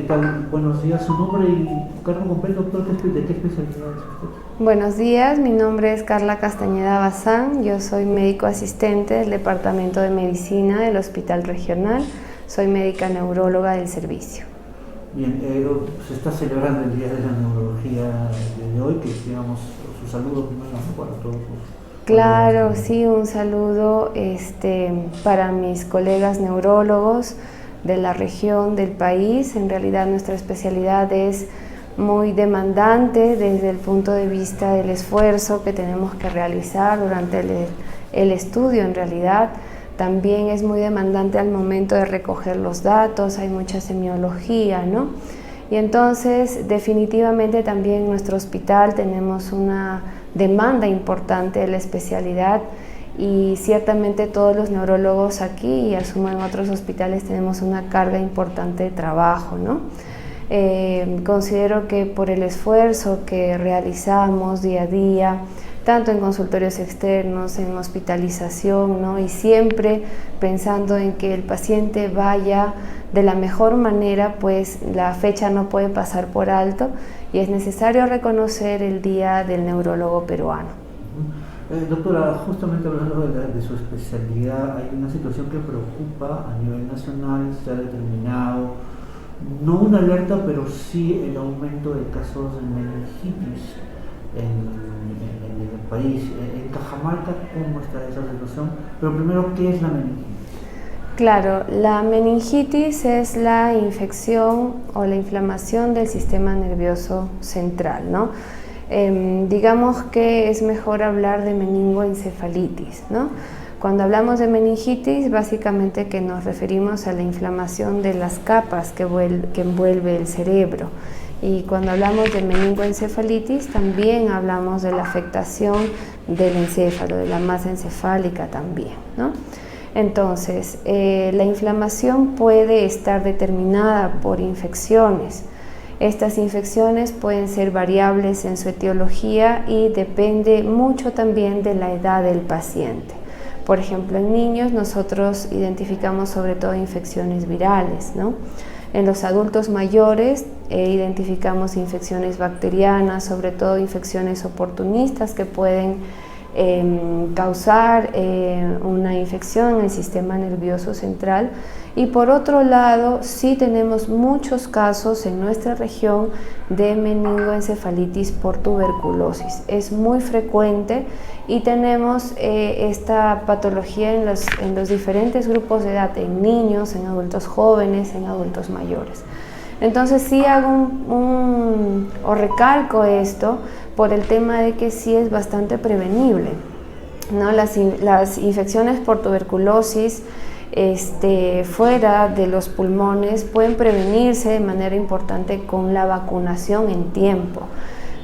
tal? Buenos días, su nombre y cargo completo, doctor, ¿de qué especialidad es usted? Buenos días, mi nombre es Carla Castañeda Bazán, yo soy médico asistente del Departamento de Medicina del Hospital Regional, soy médica neuróloga del servicio. Bien, se está celebrando el Día de la Neurología de hoy, que digamos su saludo primero para todos los... Claro, sí, un saludo para mis colegas neurólogos de la región, del país. En realidad nuestra especialidad es muy demandante desde el punto de vista del esfuerzo que tenemos que realizar durante el estudio. En realidad también es muy demandante al momento de recoger los datos, hay mucha semiología, ¿no? Y entonces definitivamente también en nuestro hospital tenemos una demanda importante de la especialidad y ciertamente todos los neurólogos aquí y asumo en otros hospitales tenemos una carga importante de trabajo, ¿no? Considero que por el esfuerzo que realizamos día a día, tanto en consultorios externos, en hospitalización, ¿no? Y siempre pensando en que el paciente vaya de la mejor manera, pues la fecha no puede pasar por alto y es necesario reconocer el Día del Neurólogo Peruano. Doctora, justamente hablando de su especialidad, hay una situación que preocupa a nivel nacional, se ha determinado, no una alerta, pero sí el aumento de casos de meningitis en el país. En Cajamarca, ¿cómo está esa situación? Pero primero, ¿qué es la meningitis? Claro, la meningitis es la infección o la inflamación del sistema nervioso central, ¿no? Digamos que es mejor hablar de meningoencefalitis, ¿no? Cuando hablamos de meningitis, básicamente que nos referimos a la inflamación de las capas que envuelve el cerebro. Y cuando hablamos de meningoencefalitis, también hablamos de la afectación del encéfalo, de la masa encefálica también, ¿no? Entonces, la inflamación puede estar determinada por infecciones. Estas infecciones pueden ser variables en su etiología y depende mucho también de la edad del paciente. Por ejemplo, en niños nosotros identificamos sobre todo infecciones virales, ¿no? En los adultos mayores identificamos infecciones bacterianas, sobre todo infecciones oportunistas que pueden causar una infección en el sistema nervioso central. Y por otro lado, sí tenemos muchos casos en nuestra región de meningoencefalitis por tuberculosis. Es muy frecuente y tenemos esta patología en los diferentes grupos de edad, en niños, en adultos jóvenes, en adultos mayores. Entonces sí hago o recalco esto por el tema de que sí es bastante prevenible, ¿no? Las infecciones por tuberculosis fuera de los pulmones pueden prevenirse de manera importante con la vacunación en tiempo.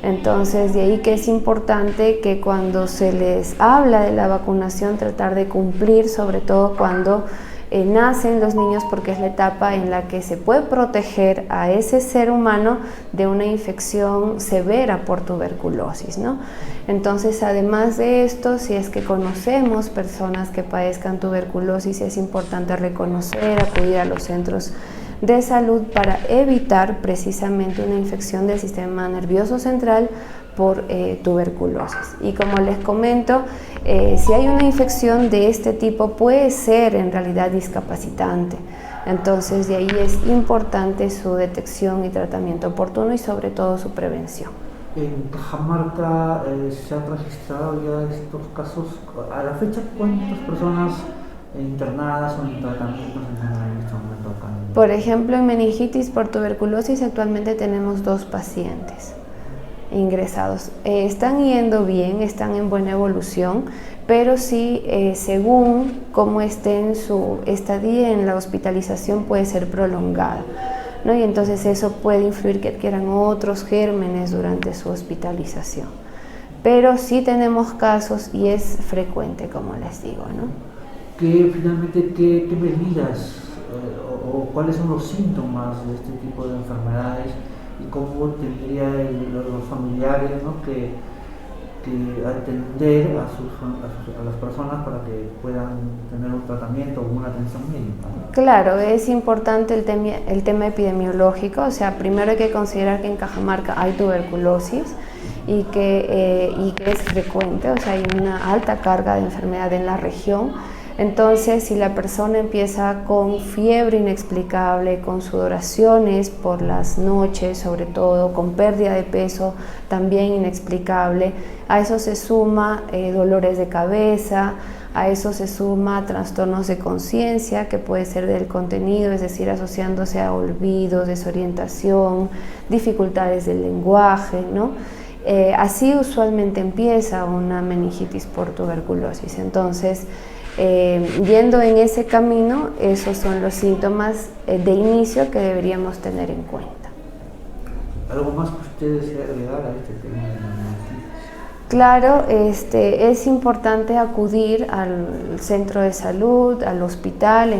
Entonces, de ahí que es importante que cuando se les habla de la vacunación tratar de cumplir, sobre todo cuando nacen los niños, porque es la etapa en la que se puede proteger a ese ser humano de una infección severa por tuberculosis, ¿no? Entonces, además de esto, si es que conocemos personas que padezcan tuberculosis, es importante reconocer, acudir a los centros de salud para evitar precisamente una infección del sistema nervioso central por tuberculosis. Y como les comento, si hay una infección de este tipo puede ser en realidad discapacitante. Entonces de ahí es importante su detección y tratamiento oportuno y sobre todo su prevención. En Cajamarca se han registrado ya estos casos. A la fecha, ¿cuántas personas internadas o en tratamientos en este momento acá? Por ejemplo, en meningitis por tuberculosis actualmente tenemos 2 pacientes ingresados. Están yendo bien, están en buena evolución, pero sí, según cómo esté en su estadía en la hospitalización, puede ser prolongada, ¿no? Y entonces eso puede influir que adquieran otros gérmenes durante su hospitalización. Pero sí tenemos casos y es frecuente, como les digo, ¿no? Finalmente, ¿qué medidas o cuáles son los síntomas de este tipo de enfermedades y cómo tendrían los familiares, ¿no? que atender a las personas para que puedan tener un tratamiento o una atención médica, ¿no? Claro, es importante el tema epidemiológico, o sea, primero hay que considerar que en Cajamarca hay tuberculosis y que es frecuente, o sea, hay una alta carga de enfermedad en la región. Entonces, si la persona empieza con fiebre inexplicable, con sudoraciones por las noches, sobre todo, con pérdida de peso también inexplicable, a eso se suma dolores de cabeza, a eso se suma trastornos de conciencia, que puede ser del contenido, es decir, asociándose a olvidos, desorientación, dificultades del lenguaje, ¿no? Así usualmente empieza una meningitis por tuberculosis. Entonces, yendo en ese camino, esos son los síntomas de inicio que deberíamos tener en cuenta. ¿Algo más que usted desea agregar a este tema de la meningitis? Claro, es importante acudir al centro de salud, al hospital,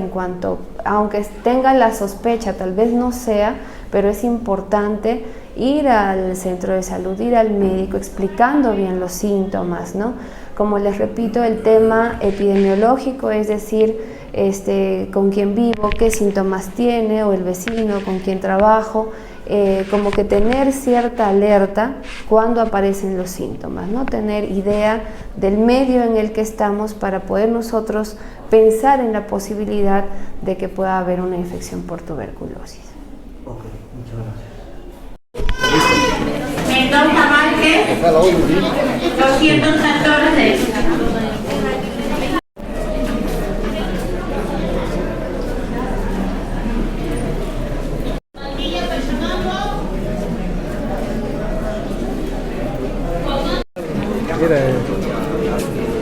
aunque tenga la sospecha, tal vez no sea, pero es importante ir al centro de salud, ir al médico explicando bien los síntomas, ¿no? Como les repito, el tema epidemiológico, es decir, con quién vivo, qué síntomas tiene, o el vecino con quien trabajo, como que tener cierta alerta cuando aparecen los síntomas, ¿no? Tener idea del medio en el que estamos para poder nosotros pensar en la posibilidad de que pueda haber una infección por tuberculosis. Ok, muchas gracias. Mendoza Márquez, 214. Mira.